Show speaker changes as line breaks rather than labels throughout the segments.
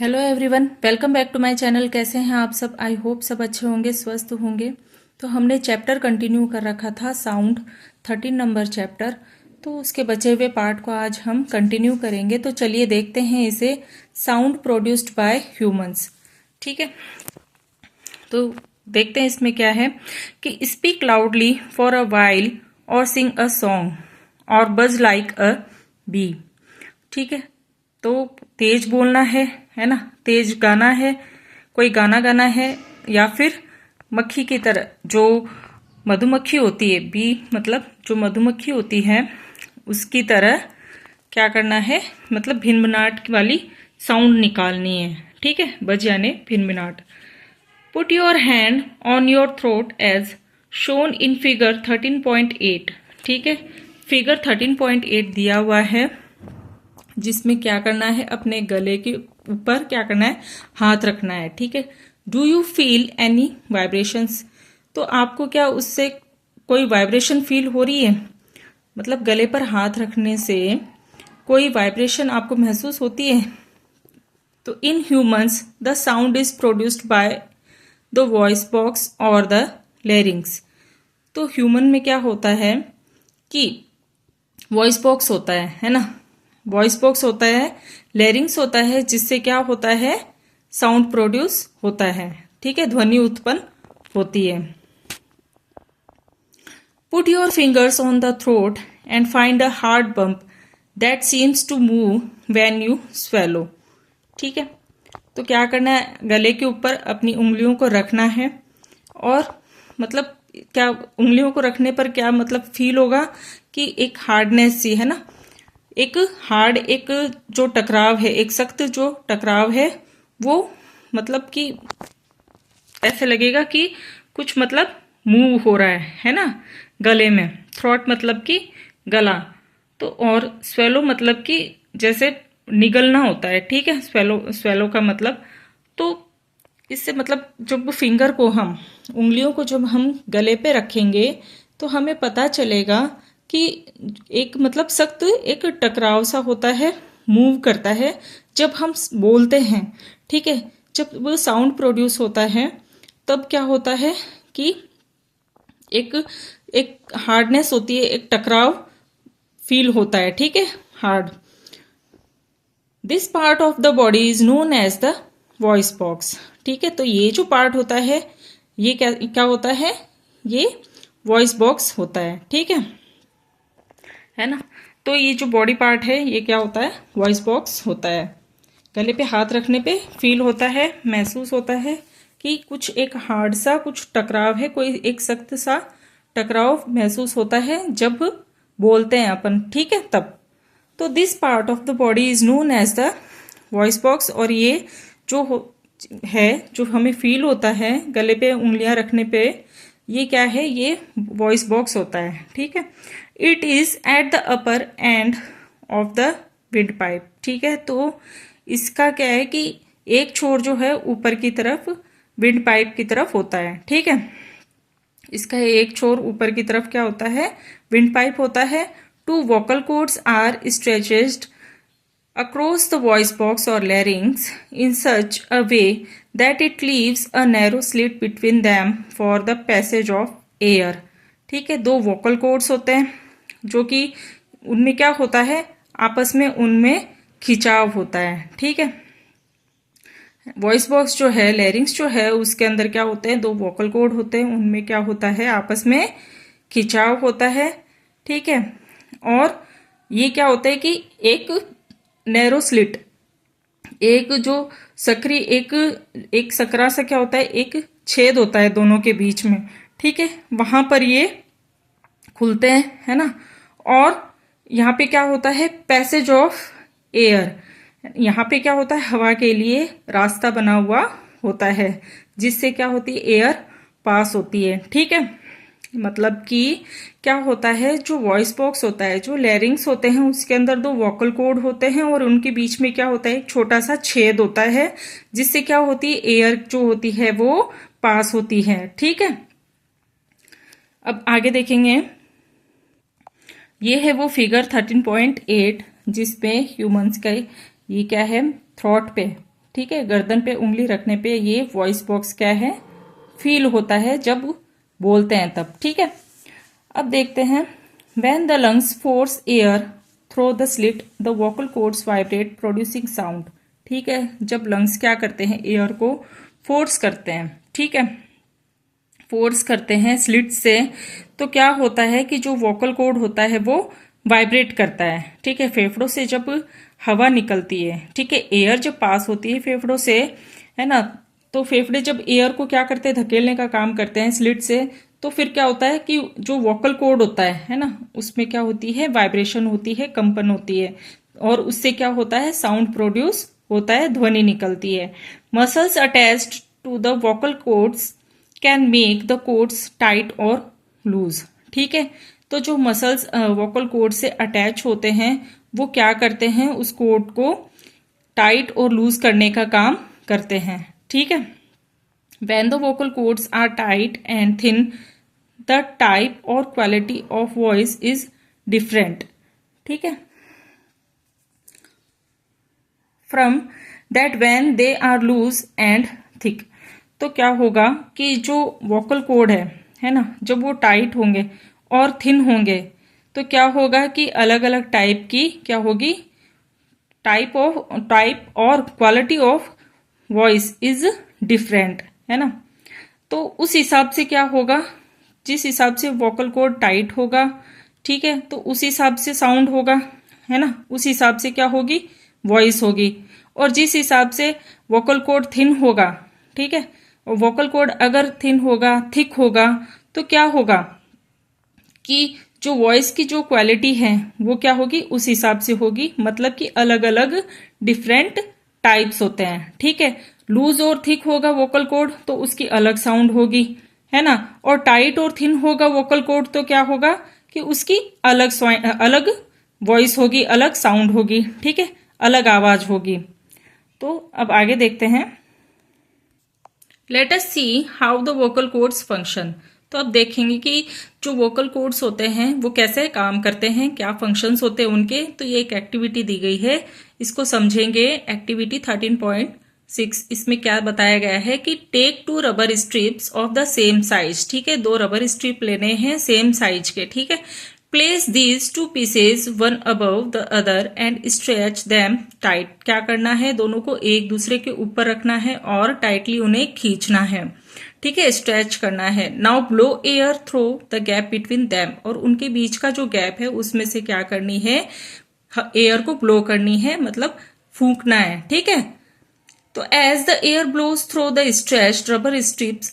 Hello everyone, welcome back to my channel. कैसे हैं आप सब? आई होप सब अच्छे होंगे, स्वस्थ होंगे। तो हमने चैप्टर कंटिन्यू कर रखा था, साउंड 13 नंबर चैप्टर। तो उसके बचे हुए पार्ट को आज हम कंटिन्यू करेंगे। तो चलिए देखते हैं इसे, साउंड प्रोड्यूस्ड बाय ह्यूमंस। ठीक है, तो देखते हैं इसमें क्या है कि speak loudly for a while और सिंग अ सॉन्ग और बज लाइक अ बी। ठीक है, तो तेज बोलना है ना, तेज गाना है, कोई गाना गाना है, या फिर मक्खी की तरह, जो मधुमक्खी होती है, बी मतलब जो मधुमक्खी होती है उसकी तरह क्या करना है, मतलब भिनभिनाट वाली साउंड निकालनी है। ठीक है, बज यानी भिनभिनाट। Put your hand on your throat as shown in figure 13.8। ठीक है, फिगर 13.8 दिया हुआ है, जिसमें क्या करना है, अपने गले के ऊपर क्या करना है, हाथ रखना है। ठीक है, do you feel any vibrations? तो आपको क्या उससे कोई वाइब्रेशन फील हो रही है? मतलब गले पर हाथ रखने से कोई वाइब्रेशन आपको महसूस होती है? तो in humans the sound is produced by the voice box और द लेरिंग्स। तो ह्यूमन में क्या होता है कि वॉइस बॉक्स होता है ना, वॉइस बॉक्स होता है, लेरिंग्स होता है, जिससे क्या होता है, साउंड प्रोड्यूस होता है। ठीक है, ध्वनि उत्पन्न होती है। Put your fingers on the throat and find a hard bump that seems to move when you swallow. ठीक है, तो क्या करना है, गले के ऊपर अपनी उंगलियों को रखना है, और मतलब क्या, उंगलियों को रखने पर क्या मतलब फील होगा कि एक हार्डनेस सी है ना, एक हार्ड, एक जो टकराव है, एक सख्त जो टकराव है, वो मतलब कि ऐसे लगेगा कि कुछ मतलब मूव हो रहा है ना गले में। थ्रॉट मतलब कि गला, तो और स्वेलो मतलब कि जैसे निगलना होता है। ठीक है, स्वेलो, स्वेलो का मतलब, तो इससे मतलब जब फिंगर को हम, उंगलियों को जब हम गले पे रखेंगे तो हमें पता चलेगा कि एक मतलब सख्त एक टकराव सा होता है, मूव करता है जब हम बोलते हैं। ठीक है, जब वो साउंड प्रोड्यूस होता है तब क्या होता है कि एक एक हार्डनेस होती है, एक टकराव फील होता है। ठीक है, hard. This part of the body is known as the voice box. ठीक है, तो ये जो पार्ट होता है, ये क्या क्या होता है, ये वॉइस बॉक्स होता है। ठीक है ना। तो ये जो बॉडी पार्ट है, ये क्या होता है, वॉइस बॉक्स होता है। गले पे हाथ रखने पे फील होता है, महसूस होता है कि कुछ एक हार्ड सा कुछ टकराव है, कोई एक सख्त सा टकराव महसूस होता है जब बोलते हैं अपन। ठीक है, तब तो this part of the body is known as the voice box. और ये जो है, जो हमें फील होता है गले पे उंगलियां रखने पे, ये क्या है, ये वॉइस बॉक्स होता है। ठीक है, it is at the upper end of the wind pipe. ठीक है, तो इसका क्या है कि एक छोर जो है ऊपर की तरफ विंड पाइप की तरफ होता है। ठीक है, इसका एक छोर ऊपर की तरफ क्या होता है, विंड पाइप होता है। Two vocal cords are stretched across the voice box or larynx in such a way that it leaves a narrow slit between them for the passage of air। ठीक है, दो वोकल कॉर्ड्स होते हैं जो कि उनमें क्या होता है, आपस में उनमें खिंचाव होता है। ठीक है, वॉइस बॉक्स जो है, लैरिंग्स जो है, उसके अंदर क्या होते हैं, दो वोकल कॉर्ड होते हैं, उनमें क्या होता है, आपस में खिंचाव होता है। ठीक है, और ये क्या होता है कि एक नैरो स्लिट, एक जो सकरी, एक सकरा सा क्या होता है, एक छेद होता है दोनों के बीच में। ठीक है, वहां पर ये खुलते हैं, है ना। और यहाँ पे क्या होता है, पैसेज ऑफ एयर, यहाँ पे क्या होता है, हवा के लिए रास्ता बना हुआ होता है, जिससे क्या होती है, एयर पास होती है। ठीक है, मतलब कि क्या होता है, जो वॉइस बॉक्स होता है, जो लैरिंग्स होते हैं, उसके अंदर दो वोकल कॉर्ड होते हैं और उनके बीच में क्या होता है, एक छोटा सा छेद होता है, जिससे क्या होती है, एयर जो होती है वो पास होती है। ठीक है, अब आगे देखेंगे, ये है वो फिगर 13.8 जिसपे ह्यूमंस का ये क्या है, थ्रॉट पे ठीक है, गर्दन पे उंगली रखने पे ये वॉइस बॉक्स क्या है, फील होता है जब बोलते हैं तब। ठीक है, अब देखते हैं, when the lungs force air through the slit the vocal chords vibrate producing sound. ठीक है, जब लंग्स क्या करते हैं, एयर को फोर्स करते हैं, ठीक है, फोर्स करते हैं स्लिट से, तो क्या होता है कि जो वोकल कॉर्ड होता है वो वाइब्रेट करता है। ठीक है, फेफड़ों से जब हवा निकलती है, ठीक है, एयर जब पास होती है फेफड़ों से, है ना, तो फेफड़े जब एयर को क्या करते हैं, धकेलने का काम करते हैं स्लिट से, तो फिर क्या होता है कि जो वोकल कॉर्ड होता है ना, उसमें क्या होती है, वाइब्रेशन होती है, कंपन होती है, और उससे क्या होता है, साउंड प्रोड्यूस होता है, ध्वनि निकलती है। Muscles attached to the vocal cords can make the cords tight और लूज। ठीक है, तो जो मसल्स वोकल कॉर्ड से अटैच होते हैं वो क्या करते हैं, उस कॉर्ड को टाइट और लूज करने का काम करते हैं। ठीक है, when the vocal cords are tight and thin the type और quality of voice is different. ठीक है, from that when they are loose and thick. तो क्या होगा कि जो वोकल कॉर्ड है ना, जब वो टाइट होंगे और थिन होंगे तो क्या होगा कि अलग अलग टाइप की क्या होगी, टाइप और quality of voice is different, है ना। तो उस हिसाब से क्या होगा, जिस हिसाब से वोकल कॉर्ड टाइट होगा, ठीक है, तो उस हिसाब से साउंड होगा, है ना, उस हिसाब से क्या होगी, वॉइस होगी। और जिस हिसाब से वोकल कॉर्ड थिन होगा, ठीक है, और वोकल कॉर्ड अगर थिन होगा, थिक होगा, तो क्या होगा कि जो वॉइस की जो क्वालिटी है वो क्या होगी, उस हिसाब से होगी, मतलब कि अलग अलग डिफरेंट टाइप्स होते हैं। ठीक है, लूज और थिक होगा वोकल कॉर्ड तो उसकी अलग साउंड होगी, है ना, और टाइट और थिन होगा वोकल कॉर्ड तो क्या होगा कि उसकी अलग वॉइस होगी, अलग साउंड होगी। ठीक है, अलग आवाज होगी। तो अब आगे देखते हैं, let us see how the vocal chords function. तो अब देखेंगे कि जो वोकल कॉर्ड्स होते हैं वो कैसे काम करते हैं, क्या फंक्शंस होते हैं उनके। तो ये एक एक्टिविटी दी गई है, इसको समझेंगे। एक्टिविटी 13.6, इसमें क्या बताया गया है कि take 2 rubber strips of the same size. ठीक है, 2 रबर स्ट्रिप लेने हैं सेम साइज के। ठीक है, place these 2 pieces one above the other and stretch them tight. क्या करना है, दोनों को एक दूसरे के ऊपर रखना है और टाइटली उन्हें खींचना है। ठीक है, स्ट्रेच करना है। Now blow air through the gap between them, और उनके बीच का जो गैप है उसमें से क्या करनी है, एयर को ब्लो करनी है, मतलब फूंकना है। ठीक है, तो as the air blows through the stretch rubber strips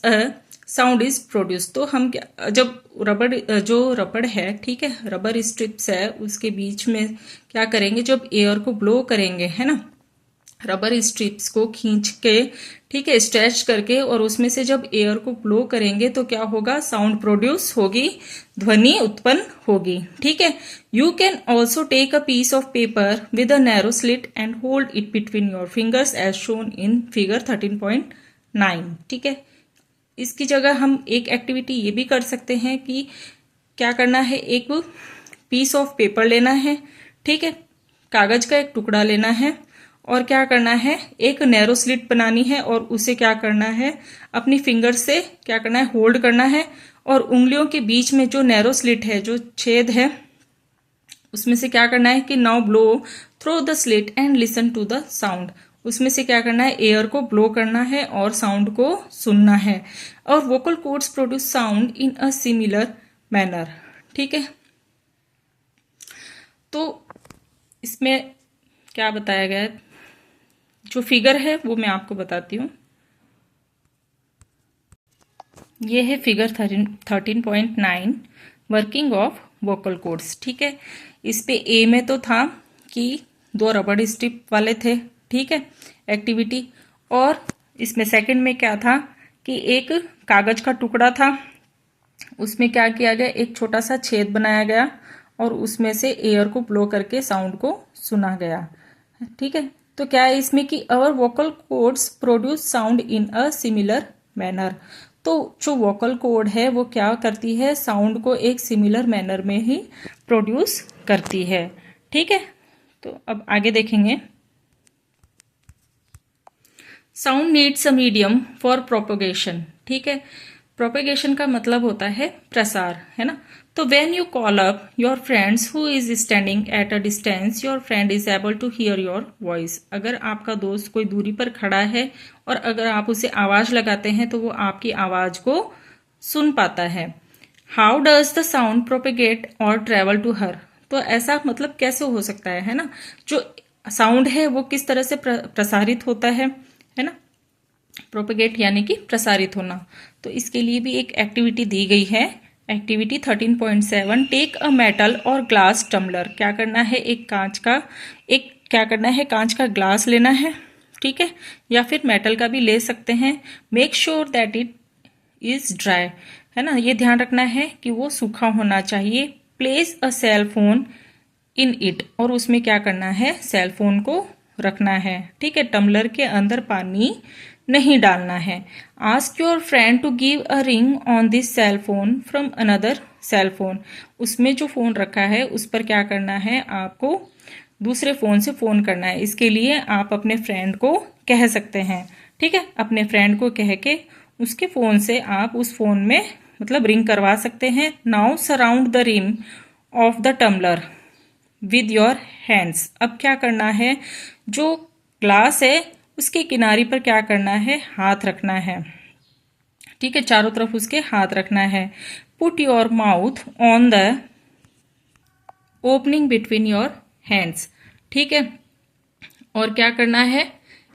sound is produce. तो हम जब रबड़ है, ठीक है, रबर स्ट्रिप्स है, उसके बीच में क्या करेंगे, जब एयर को ब्लो करेंगे, है ना, रबर स्ट्रिप्स को खींच के, ठीक है, स्ट्रेच करके, और उसमें से जब एयर को ब्लो करेंगे तो क्या होगा, साउंड प्रोड्यूस होगी, ध्वनि उत्पन्न होगी। ठीक है, you can also take a piece of paper with a narrow slit and hold it between your fingers as shown in figure 13.9। ठीक है, इसकी जगह हम एक एक्टिविटी ये भी कर सकते हैं कि क्या करना है, एक पीस ऑफ पेपर लेना है, ठीक है, कागज का एक टुकड़ा लेना है, और क्या करना है, एक नैरो स्लिट बनानी है, और उसे क्या करना है, अपनी फिंगर से क्या करना है, होल्ड करना है, और उंगलियों के बीच में जो नैरो स्लिट है, जो छेद है, उसमें से क्या करना है कि now blow through the slit and listen to the sound. उसमें से क्या करना है, एयर को ब्लो करना है और साउंड को सुनना है। और vocal cords produce sound in a similar manner. ठीक है, तो इसमें क्या बताया गया है, जो फिगर है वो मैं आपको बताती हूँ। ये है figure 13.9, working of vocal cords. ठीक है, इस पे ए में तो था कि 2 रबड़ स्ट्रिप वाले थे, ठीक है, एक्टिविटी, और इसमें सेकंड में क्या था कि एक कागज का टुकड़ा था, उसमें क्या किया गया, एक छोटा सा छेद बनाया गया और उसमें से एयर को ब्लो करके साउंड को सुना गया। ठीक है, तो क्या है इसमें कि our vocal cords produce sound in a similar manner. तो जो वोकल कॉर्ड है वो क्या करती है, साउंड को एक सिमिलर मैनर में ही प्रोड्यूस करती है। ठीक है, तो अब आगे देखेंगे, sound needs a medium for propagation, ठीक है। प्रोपेगेशन का मतलब होता है प्रसार, है ना। तो when you call up your friends who is standing at a distance, your friend is able to hear your voice. अगर आपका दोस्त कोई दूरी पर खड़ा है और अगर आप उसे आवाज लगाते हैं तो वो आपकी आवाज को सुन पाता है। How does the sound propagate और ट्रेवल टू हर। तो ऐसा मतलब कैसे हो सकता है ना, जो साउंड है वो किस तरह से प्रसारित होता है ना। प्रोपेगेट यानी कि प्रसारित होना। तो इसके लिए भी एक एक्टिविटी दी गई है, एक्टिविटी 13.7। टेक अ मेटल और ग्लास टम्बलर। क्या करना है, कांच का ग्लास लेना है, ठीक है, या फिर मेटल का भी ले सकते हैं। Make sure that it is dry, है ना, ये ध्यान रखना है कि वो सूखा होना चाहिए। Place a cell phone in it, और उसमें क्या करना है, सेल फोन को रखना है, ठीक है। टम्बलर के अंदर पानी नहीं डालना है। Ask your friend to give a ring on this cell phone from another cell phone. उसमें जो फोन रखा है उस पर क्या करना है, आपको दूसरे फोन से फोन करना है। इसके लिए आप अपने फ्रेंड को कह सकते हैं, ठीक है, अपने फ्रेंड को कह के उसके फोन से आप उस फोन में मतलब रिंग करवा सकते हैं। Now surround the rim of the tumbler with your hands. अब क्या करना है, जो ग्लास है उसके किनारे पर क्या करना है, हाथ रखना है, ठीक है, चारों तरफ उसके हाथ रखना है। Put your mouth on the opening between your hands, ठीक है। और क्या करना है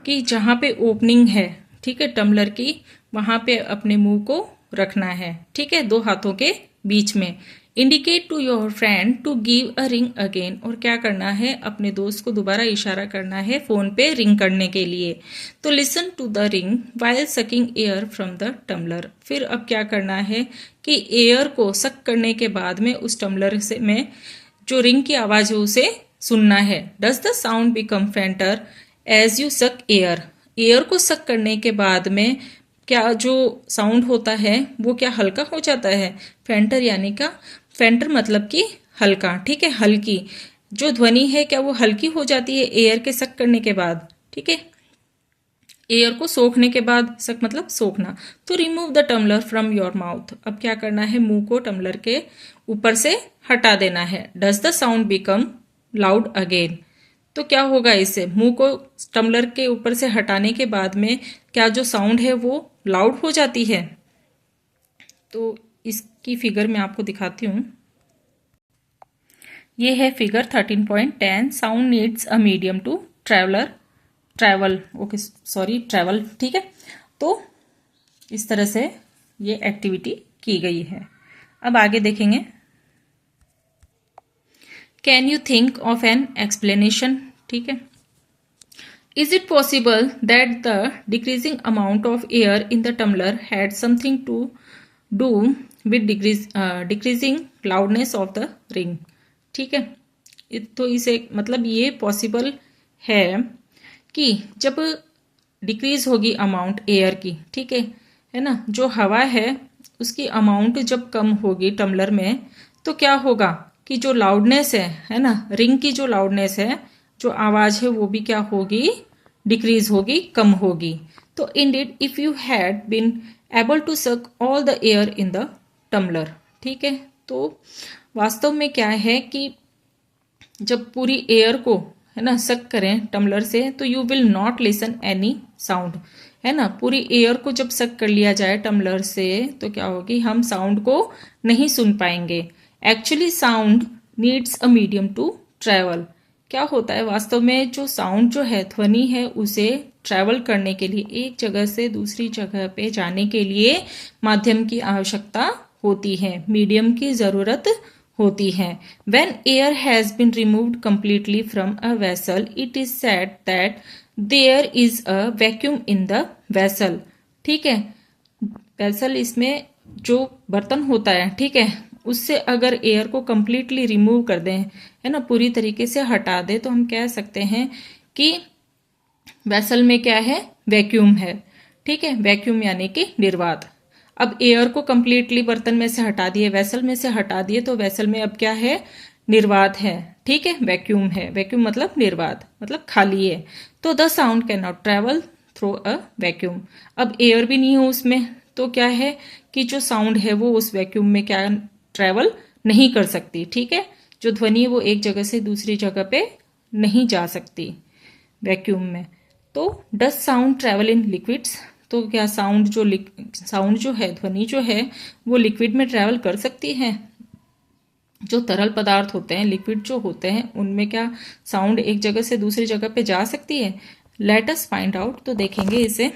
कि जहां पे ओपनिंग है, ठीक है, टम्बलर की, वहां पे अपने मुंह को रखना है, ठीक है, दो हाथों के बीच में। Indicate to your friend to give a ring again. और क्या करना है, अपने दोस्त को दोबारा इशारा करना है फोन पे रिंग करने के लिए। तो listen to the ring while sucking air from the tumbler. फिर अब क्या करना है कि एयर को सक करने के बाद में उस टम्बलर से में जो रिंग की आवाज है उसे सुनना है। Does the sound become fainter as you suck air. Air को सक करने के बाद में क्या जो साउंड होता है वो क्या हल्का हो जाता है। फेंटर यानी का, फेंटर मतलब कि हल्का, ठीक है, हल्की जो ध्वनि है क्या वो हल्की हो जाती है एयर के सक करने के बाद, ठीक है, एयर को सोखने के बाद। सक मतलब सोखना। तो remove the tumbler from your mouth. अब क्या करना है, मुंह को टम्बलर के ऊपर से हटा देना है। Does the sound become loud again. तो क्या होगा, इससे मुंह को टम्बलर के ऊपर से हटाने के बाद में क्या जो साउंड है वो लाउड हो जाती है। तो इसकी फिगर मैं आपको दिखाती हूँ। ये है figure 13.10। Sound needs a medium to travel, ठीक है। तो इस तरह से ये एक्टिविटी की गई है। अब आगे देखेंगे। Can you think of an explanation, ठीक है। Is it possible that the decreasing amount of air in the tumbler had something to do with decreasing loudness of the ring, ठीक है। तो इसे मतलब ये पॉसिबल है कि जब डिक्रीज होगी अमाउंट एयर की, ठीक है ना, जो हवा है उसकी अमाउंट जब कम होगी टम्बलर में, तो क्या होगा कि जो लाउडनेस है ना, रिंग की जो लाउडनेस है, जो आवाज है वो भी क्या होगी, डिक्रीज होगी, कम होगी। तो indeed if you had been able to suck all the air in the tumbler, ठीक है। तो वास्तव में क्या है कि जब पूरी एयर को, है ना, सक करें टम्बलर से, तो you will not listen any sound, है ना। पूरी एयर को जब सक कर लिया जाए टम्बलर से तो क्या होगी, हम साउंड को नहीं सुन पाएंगे। Actually sound needs a medium to travel. क्या होता है वास्तव में, जो साउंड जो है, ध्वनि है, उसे ट्रेवल करने के लिए, एक जगह से दूसरी जगह पे जाने के लिए माध्यम की आवश्यकता होती है, मीडियम की जरूरत होती है। When air has been removed completely from a vessel, it is said that there is a vacuum in the vessel, ठीक है। वेसल इसमें जो बर्तन होता है, ठीक है, उससे अगर एयर को कंप्लीटली रिमूव कर दें, है ना, पूरी तरीके से हटा दे, तो हम कह सकते हैं कि वेसल में क्या है, वैक्यूम है, ठीक है। वैक्यूम यानी कि निर्वात। अब एयर को कंप्लीटली बर्तन में से हटा दिए, वेसल में से हटा दिए, तो वेसल में अब क्या है, निर्वात है, ठीक है, वैक्यूम है। वैक्यूम मतलब निर्वात, मतलब खाली है। तो the sound can not travel through a vacuum. अब एयर भी नहीं है उसमें, तो क्या है कि जो साउंड है वो उस वैक्यूम में क्या ट्रेवल नहीं कर सकती। ठीक है, जो ध्वनि है वो एक जगह से दूसरी जगह पे नहीं जा सकती वैक्यूम में। तो does sound travel in liquids, तो क्या साउंड जो है, ध्वनि जो है वो लिक्विड में ट्रेवल कर सकती है। जो तरल पदार्थ होते हैं, लिक्विड जो होते हैं, उनमें क्या साउंड एक जगह से दूसरी जगह पे जा सकती है। लेट अस फाइंड आउट, तो देखेंगे इसे।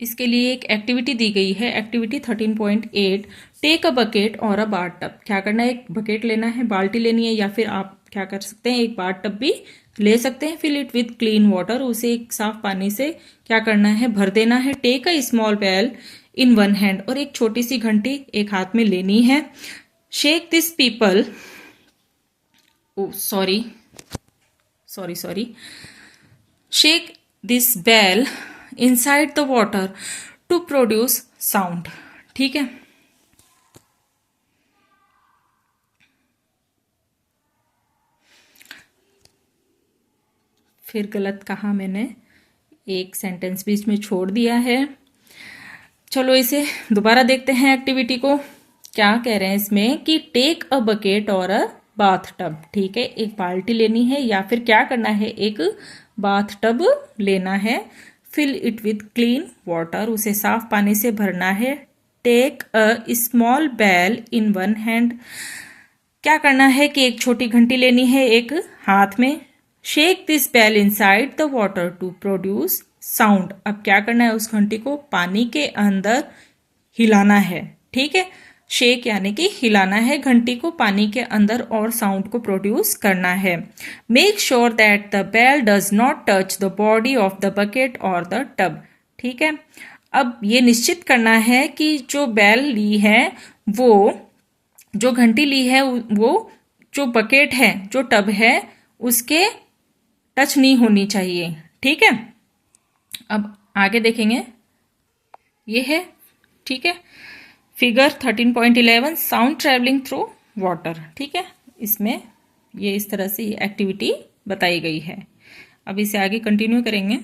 इसके लिए एक एक्टिविटी दी गई है, एक्टिविटी 13.8, टेक अ बकेट और अ बाथ टब। क्या करना है, एक बकेट लेना है, बाल्टी लेनी है, या फिर आप क्या कर सकते हैं एक बाथ टब भी ले सकते हैं। Fill it with clean water, उसे एक साफ पानी से क्या करना है, भर देना है। Take a small bell in one hand, और एक छोटी सी घंटी एक हाथ में लेनी है। Shake this people, sorry, shake this bell inside the water to produce sound। ठीक है, फिर गलत कहा मैंने, एक सेंटेंस बीच में छोड़ दिया है। चलो इसे दोबारा देखते हैं एक्टिविटी को। क्या कह रहे हैं इसमें कि टेक अ बकेट और अ बाथ टब। ठीक है, एक बाल्टी लेनी है या फिर क्या करना है, एक बाथ टब लेना है। Fill it with clean water, उसे साफ पानी से भरना है। Take a small bell in one hand, क्या करना है कि एक छोटी घंटी लेनी है एक हाथ में। Shake this bell inside the water to produce sound, अब क्या करना है, उस घंटी को पानी के अंदर हिलाना है। ठीक है, शेक यानी कि हिलाना है घंटी को पानी के अंदर और साउंड को प्रोड्यूस करना है। Make sure that the bell does not touch the body of the bucket और द टब। ठीक है, अब ये निश्चित करना है कि जो बेल ली है, वो जो घंटी ली है, वो जो बकेट है, जो टब है, उसके टच नहीं होनी चाहिए। ठीक है, अब आगे देखेंगे, ये है। ठीक है, figure 13.11, sound travelling through water. ठीक है, इसमें ये इस तरह से एक्टिविटी बताई गई है। अब इसे आगे कंटिन्यू करेंगे।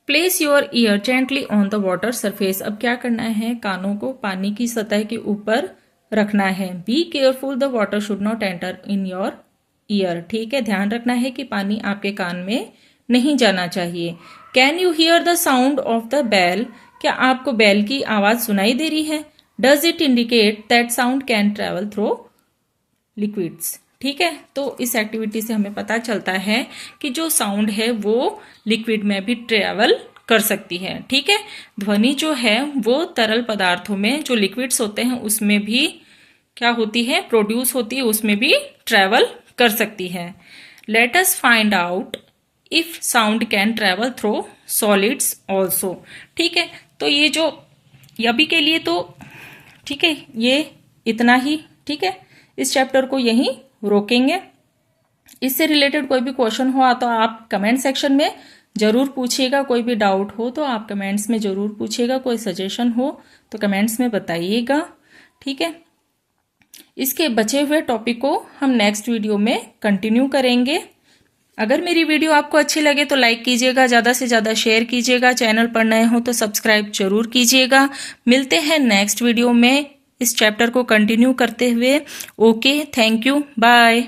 Place your year gently on the water surface, अब क्या करना है, कानों को पानी की सतह के ऊपर रखना है। Be careful, the water should not enter in your year. ठीक है, ध्यान रखना है कि पानी आपके कान में नहीं जाना चाहिए। Can you hear the sound of the bell, क्या आपको बेल की आवाज सुनाई दे रही है। Does it indicate that sound can travel through liquids. ठीक है, तो इस एक्टिविटी से हमें पता चलता है कि जो साउंड है वो लिक्विड में भी ट्रेवल कर सकती है। ठीक है, ध्वनि जो है वो तरल पदार्थों में, जो लिक्विड्स होते हैं उसमें भी क्या होती है, प्रोड्यूस होती है, उसमें भी ट्रेवल कर सकती है। Let us find out if sound can travel through solids also. ठीक है, तो ये जो अभी के लिए तो ठीक है, ये इतना ही। ठीक है, इस चैप्टर को यहीं रोकेंगे। इससे रिलेटेड कोई भी क्वेश्चन हो तो आप कमेंट सेक्शन में जरूर पूछिएगा। कोई भी डाउट हो तो आप कमेंट्स में जरूर पूछिएगा। कोई सजेशन हो तो कमेंट्स में बताइएगा। ठीक है, इसके बचे हुए टॉपिक को हम नेक्स्ट वीडियो में कंटिन्यू करेंगे। अगर मेरी वीडियो आपको अच्छी लगे तो लाइक कीजिएगा, ज़्यादा से ज़्यादा शेयर कीजिएगा। चैनल पर नए हो तो सब्सक्राइब जरूर कीजिएगा। मिलते हैं नेक्स्ट वीडियो में इस चैप्टर को कंटिन्यू करते हुए। Okay, thank you, bye.